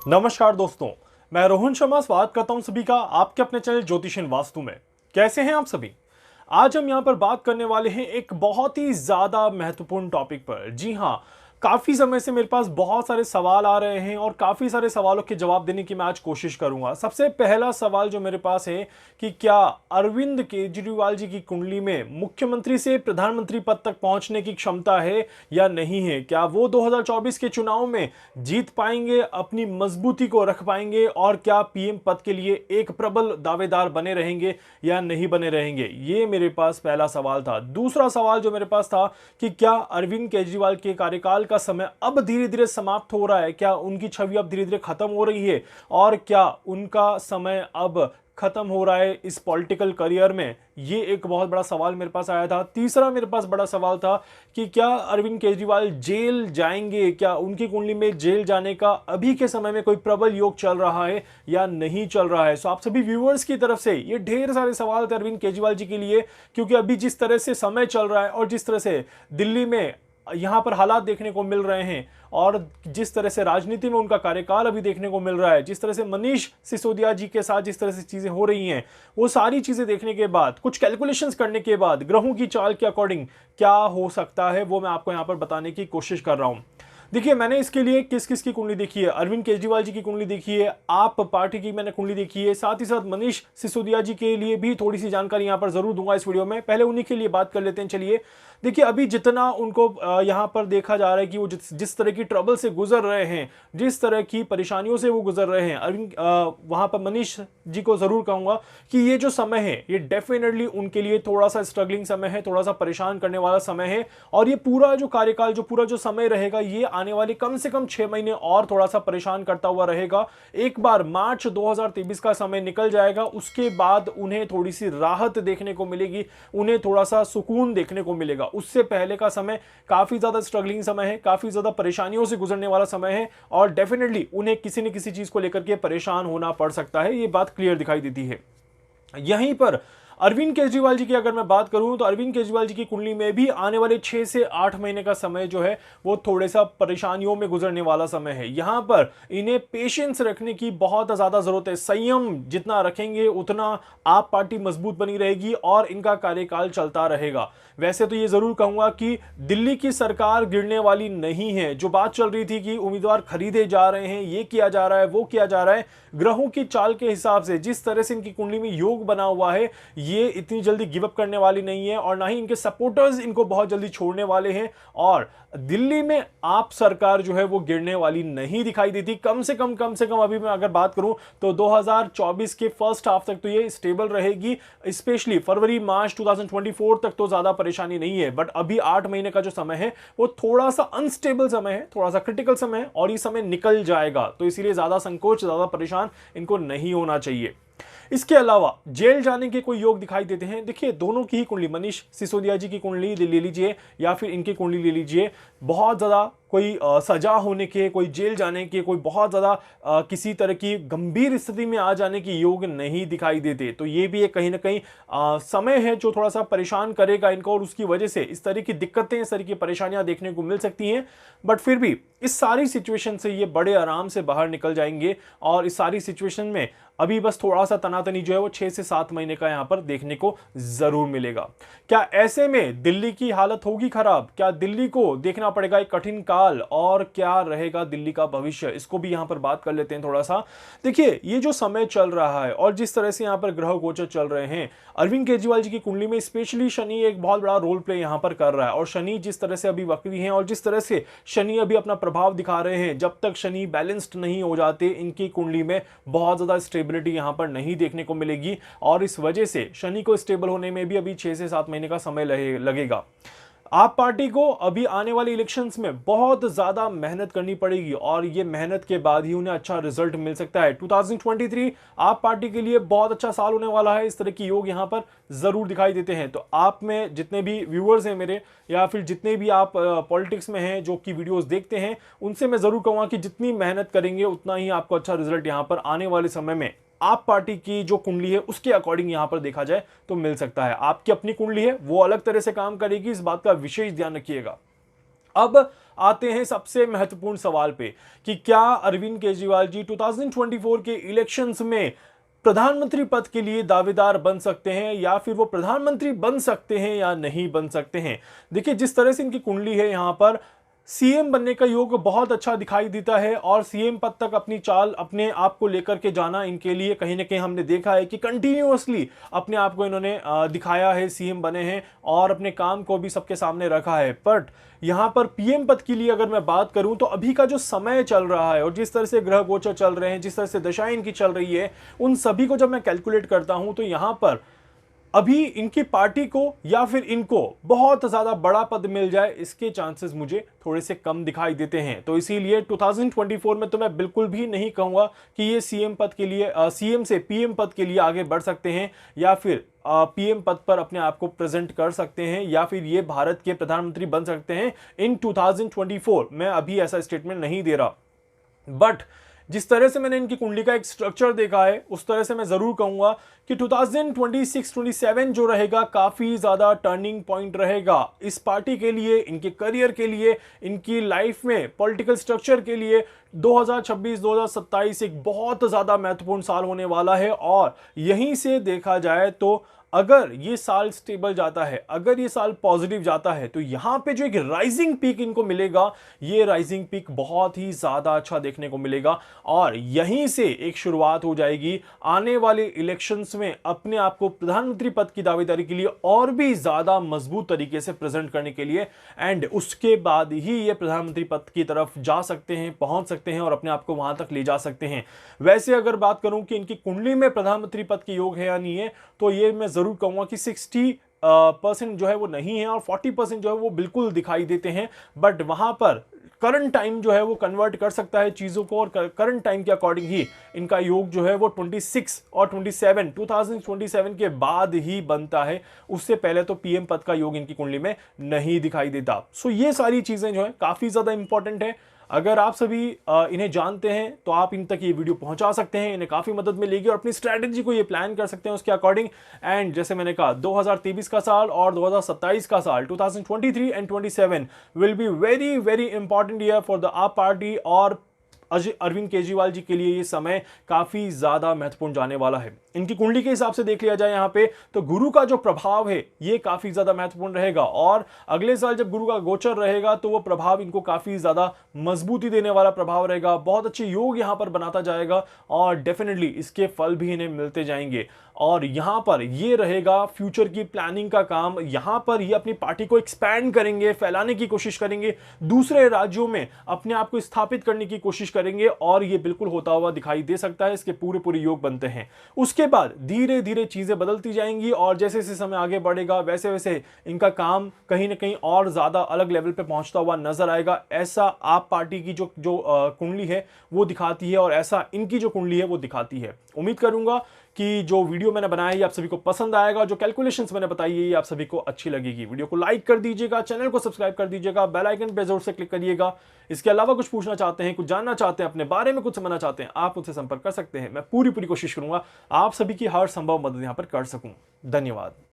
नमस्कार दोस्तों, मैं रोहन शर्मा स्वागत करता हूं सभी का आपके अपने चैनल ज्योतिषन वास्तु में। कैसे हैं आप सभी? आज हम यहां पर बात करने वाले हैं एक बहुत ही ज्यादा महत्वपूर्ण टॉपिक पर। जी हां, काफी समय से मेरे पास बहुत सारे सवाल आ रहे हैं और काफी सारे सवालों के जवाब देने की मैं आज कोशिश करूंगा। सबसे पहला सवाल जो मेरे पास है कि क्या अरविंद केजरीवाल जी की कुंडली में मुख्यमंत्री से प्रधानमंत्री पद तक पहुंचने की क्षमता है या नहीं है? क्या वो 2024 के चुनाव में जीत पाएंगे, अपनी मजबूती को रख पाएंगे और क्या पीएम पद के लिए एक प्रबल दावेदार बने रहेंगे या नहीं बने रहेंगे? ये मेरे पास पहला सवाल था। दूसरा सवाल जो मेरे पास था कि क्या अरविंद केजरीवाल के कार्यकाल का समय अब धीरे धीरे समाप्त हो रहा है? क्या उनकी छवि अब धीरे धीरे खत्म हो रही है और क्या उनका समय अब खत्म हो रहा है इस पॉलिटिकल करियर में? ये एक बहुत बड़ा सवाल मेरे पास आया था। तीसरा मेरे पास बड़ा सवाल था कि क्या अरविंद केजरीवाल जेल जाएंगे? क्या उनकी कुंडली में जेल जाने का अभी के समय में कोई प्रबल योग चल रहा है या नहीं चल रहा है? सो आप सभी व्यूअर्स की तरफ से ये ढेर सारे सवाल थे अरविंद केजरीवाल जी के लिए, क्योंकि अभी जिस तरह से समय चल रहा है और जिस तरह से दिल्ली में यहां पर हालात देखने को मिल रहे हैं और जिस तरह से राजनीति में उनका कार्यकाल अभी देखने को मिल रहा है, जिस तरह से मनीष सिसोदिया जी के साथ जिस तरह से चीजें हो रही हैं, वो सारी चीजें देखने के बाद, कुछ कैलकुलेशंस करने के बाद, ग्रहों की चाल के अकॉर्डिंग क्या हो सकता है वो मैं आपको यहां पर बताने की कोशिश कर रहा हूं। देखिए, मैंने इसके लिए किस किस की कुंडली देखी है। अरविंद केजरीवाल जी की कुंडली देखी है, आप पार्टी की मैंने कुंडली देखी है, साथ ही साथ मनीष सिसोदिया जी के लिए भी थोड़ी सी जानकारी यहां पर जरूर दूंगा इस वीडियो में। पहले उन्हीं के लिए बात कर लेते हैं। चलिए, देखिए, अभी जितना उनको यहां पर देखा जा रहा है कि वो जिस तरह की ट्रबल से गुजर रहे हैं, जिस तरह की परेशानियों से वो गुजर रहे हैं, अरविंद वहां पर मनीष जी को जरूर कहूंगा कि ये जो समय है ये डेफिनेटली उनके लिए थोड़ा सा स्ट्रगलिंग समय है, थोड़ा सा परेशान करने वाला समय है। और ये पूरा जो कार्यकाल, जो पूरा जो समय रहेगा, ये आने वाले कम से कम 6 महीने और थोड़ा सा परेशान करता हुआ रहेगा। एक बार मार्च 2023 का समय निकल जाएगा, उसके बाद उन्हें थोड़ी सी राहत देखने को मिलेगी, उन्हें थोड़ा सा सुकून देखने को मिलेगा। उससे पहले का समय काफी ज्यादा स्ट्रगलिंग समय है, काफी ज्यादा परेशानियों से गुजरने वाला समय है और डेफिनेटली उन्हें किसी न किसी चीज को लेकर के परेशान होना पड़ सकता है। ये बात क्लियर दिखाई देती है। यहीं पर अरविंद केजरीवाल जी की अगर मैं बात करूं तो अरविंद केजरीवाल जी की कुंडली में भी आने वाले 6 से 8 महीने का समय जो है वो थोड़े सा परेशानियों में गुजरने वाला समय है। यहां पर इन्हें पेशेंस रखने की बहुत ज्यादा जरूरत है। संयम जितना रखेंगे उतना आप पार्टी मजबूत बनी रहेगी और इनका कार्यकाल चलता रहेगा। वैसे तो ये जरूर कहूंगा कि दिल्ली की सरकार गिरने वाली नहीं है। जो बात चल रही थी कि उम्मीदवार खरीदे जा रहे हैं, ये किया जा रहा है, वो किया जा रहा है, ग्रहों की चाल के हिसाब से जिस तरह से इनकी कुंडली में योग बना हुआ है, ये इतनी जल्दी गिव अप करने वाली नहीं है और ना ही इनके सपोर्टर्स इनको बहुत जल्दी छोड़ने वाले हैं। और दिल्ली में आप सरकार जो है वो गिरने वाली नहीं दिखाई देती। कम से कम अभी मैं अगर बात करूं तो 2024 के फर्स्ट हाफ तक तो ये स्टेबल रहेगी। स्पेशली फरवरी मार्च 2024 तक तो ज्यादा परेशानी नहीं है, बट अभी 8 महीने का जो समय है वो थोड़ा सा अनस्टेबल समय है, थोड़ा सा क्रिटिकल समय है और ये समय निकल जाएगा। तो इसीलिए ज्यादा संकोच, ज्यादा परेशान इनको नहीं होना चाहिए। इसके अलावा जेल जाने के कोई योग दिखाई देते हैं। देखिए, दोनों की ही कुंडली, मनीष सिसोदिया जी की कुंडली ले लीजिए या फिर इनकी कुंडली ले लीजिए, बहुत ज्यादा कोई सजा होने के, कोई जेल जाने के, कोई बहुत ज्यादा किसी तरह की गंभीर स्थिति में आ जाने की योग नहीं दिखाई देते। तो ये भी एक कहीं ना कहीं समय है जो थोड़ा सा परेशान करेगा इनको और उसकी वजह से इस तरह की दिक्कतें, इस तरह की परेशानियां देखने को मिल सकती हैं। बट फिर भी इस सारी सिचुएशन से ये बड़े आराम से बाहर निकल जाएंगे और इस सारी सिचुएशन में अभी बस थोड़ा सा तनातनी जो है वो 6 से 7 महीने का यहां पर देखने को जरूर मिलेगा। क्या ऐसे में दिल्ली की हालत होगी खराब? क्या दिल्ली को देखना पड़ेगा एक कठिन काल और क्या रहेगा दिल्ली का भविष्य? इसको भी यहां पर बात कर लेते हैं थोड़ा सा। देखिए, ये जो समय चल रहा है और जिस तरह से यहां पर ग्रह गोचर चल रहे हैं, अरविंद केजरीवाल जी की कुंडली में स्पेशली शनि एक बहुत बड़ा रोल प्ले यहां पर कर रहा है। और शनि जिस तरह से अभी वक्री है और जिस तरह से शनि अभी अपना प्रभाव दिखा रहे हैं, जब तक शनि बैलेंस्ड नहीं हो जाते इनकी कुंडली में बहुत ज्यादा स्टेबिलिटी यहां पर नहीं देखने को मिलेगी और इस वजह से शनि को स्टेबल होने में भी अभी 6 से 7 महीने का समय लगेगा। आप पार्टी को अभी आने वाले इलेक्शंस में बहुत ज्यादा मेहनत करनी पड़ेगी और ये मेहनत के बाद ही उन्हें अच्छा रिजल्ट मिल सकता है। 2023 आप पार्टी के लिए बहुत अच्छा साल होने वाला है। इस तरह की योग यहां पर जरूर दिखाई देते हैं। तो आप में जितने भी व्यूअर्स हैं मेरे, या फिर जितने भी आप पॉलिटिक्स में हैं जो कि वीडियोस देखते हैं, उनसे मैं जरूर कहूंगा कि जितनी मेहनत करेंगे उतना ही आपको अच्छा रिजल्ट यहां पर आने वाले समय में आप पार्टी की जो कुंडली है उसके अकॉर्डिंग यहां पर देखा जाए तो मिल सकता है। आपकी अपनी कुंडली है, वो अलग तरह से काम करेगी, इस बात का विशेष ध्यान रखिएगा। अब आते हैं सबसे महत्वपूर्ण सवाल पे कि क्या अरविंद केजरीवाल जी 2024 के इलेक्शंस में प्रधानमंत्री पद के लिए दावेदार बन सकते हैं या फिर वो प्रधानमंत्री बन सकते हैं या नहीं बन सकते हैं। देखिए, जिस तरह से इनकी कुंडली है, यहां पर सीएम बनने का योग बहुत अच्छा दिखाई देता है और सीएम पद तक अपनी चाल अपने आप को लेकर के जाना इनके लिए कहीं ना कहीं हमने देखा है कि कंटिन्यूअसली अपने आप को इन्होंने दिखाया है, सीएम बने हैं और अपने काम को भी सबके सामने रखा है। बट यहां पर पीएम पद के लिए अगर मैं बात करूं तो अभी का जो समय चल रहा है और जिस तरह से ग्रह गोचर चल रहे हैं, जिस तरह से दशाएं इनकी चल रही है, उन सभी को जब मैं कैलकुलेट करता हूं तो यहां पर अभी इनकी पार्टी को या फिर इनको बहुत ज्यादा बड़ा पद मिल जाए, इसके चांसेस मुझे थोड़े से कम दिखाई देते हैं। तो इसीलिए 2024 में तो मैं बिल्कुल भी नहीं कहूंगा कि ये सीएम पद के लिए सीएम से पीएम पद के लिए आगे बढ़ सकते हैं या फिर पीएम पद पर अपने आप को प्रेजेंट कर सकते हैं या फिर ये भारत के प्रधानमंत्री बन सकते हैं इन 2024। मैं अभी ऐसा स्टेटमेंट नहीं दे रहा, बट जिस तरह से मैंने इनकी कुंडली का एक स्ट्रक्चर देखा है उस तरह से मैं जरूर कहूंगा कि 2026-27 जो रहेगा काफी ज्यादा टर्निंग पॉइंट रहेगा इस पार्टी के लिए, इनके करियर के लिए, इनकी लाइफ में पॉलिटिकल स्ट्रक्चर के लिए। 2026-2027 एक बहुत ज्यादा महत्वपूर्ण साल होने वाला है और यहीं से देखा जाए तो अगर ये साल स्टेबल जाता है, अगर ये साल पॉजिटिव जाता है, तो यहां पे जो एक राइजिंग पीक इनको मिलेगा, ये राइजिंग पीक बहुत ही ज्यादा अच्छा देखने को मिलेगा और यहीं से एक शुरुआत हो जाएगी आने वाले इलेक्शंस में अपने आप को प्रधानमंत्री पद की दावेदारी के लिए और भी ज्यादा मजबूत तरीके से प्रेजेंट करने के लिए। एंड उसके बाद ही ये प्रधानमंत्री पद की तरफ जा सकते हैं, पहुंच सकते हैं और अपने आप को वहां तक ले जा सकते हैं। वैसे अगर बात करूं कि इनकी कुंडली में प्रधानमंत्री पद के योग है या नहीं है, तो ये मैं जरूर कहूंगा कि 60% जो है वो नहीं है और 40% जो है वो बिल्कुल दिखाई देते हैं। बट वहां पर करंट टाइम जो है वो कन्वर्ट कर सकता है चीजों को और करंट टाइम के अकॉर्डिंग ही इनका योग जो है वो 26 और 2027 के बाद ही बनता है। उससे पहले तो पीएम पद का योग इनकी कुंडली में नहीं दिखाई देता। सो ये सारी चीजें जो है काफी ज्यादा इंपॉर्टेंट है। अगर आप सभी इन्हें जानते हैं तो आप इन तक ये वीडियो पहुंचा सकते हैं, इन्हें काफी मदद मिलेगी और अपनी स्ट्रैटेजी को ये प्लान कर सकते हैं उसके अकॉर्डिंग। एंड जैसे मैंने कहा 2023 का साल और 2027 का साल 2023 and 27 will be very very important year for the आप पार्टी और अरविंद केजरीवाल जी के लिए ये समय काफी ज्यादा महत्वपूर्ण जाने वाला है। इनकी कुंडली के हिसाब से देख लिया जाए यहाँ पे तो गुरु का जो प्रभाव है ये काफी ज्यादा महत्वपूर्ण रहेगा और अगले साल जब गुरु का गोचर रहेगा तो वो प्रभाव इनको काफी ज्यादा मजबूती देने वाला प्रभाव रहेगा। बहुत अच्छे योग यहाँ पर बनाता जाएगा और डेफिनेटली इसके फल भी इन्हें मिलते जाएंगे। और यहाँ पर ये रहेगा फ्यूचर की प्लानिंग का काम। यहाँ पर ये अपनी पार्टी को एक्सपैंड करेंगे, फैलाने की कोशिश करेंगे, दूसरे राज्यों में अपने आप को स्थापित करने की कोशिश करेंगे और ये बिल्कुल होता हुआ दिखाई दे सकता है। इसके पूरे पूरे योग बनते हैं। उसके बाद धीरे धीरे चीजें बदलती जाएंगी और जैसे जैसे समय आगे बढ़ेगा वैसे वैसे इनका काम कहीं ना कहीं और ज्यादा अलग लेवल पे पहुंचता हुआ नजर आएगा। ऐसा आप पार्टी की जो कुंडली है वो दिखाती है और ऐसा इनकी जो कुंडली है वो दिखाती है। उम्मीद करूंगा कि जो वीडियो मैंने बनाया है आप सभी को पसंद आएगा, जो कैलकुलेशंस मैंने बताई है ये आप सभी को अच्छी लगेगी। वीडियो को लाइक कर दीजिएगा, चैनल को सब्सक्राइब कर दीजिएगा, बेल आइकन पे जरूर से क्लिक करिएगा। इसके अलावा कुछ पूछना चाहते हैं, कुछ जानना चाहते हैं, अपने बारे में कुछ समझना चाहते हैं, आप मुझसे संपर्क कर सकते हैं। मैं पूरी कोशिश करूंगा आप सभी की हर संभव मदद यहां पर कर सकूं। धन्यवाद।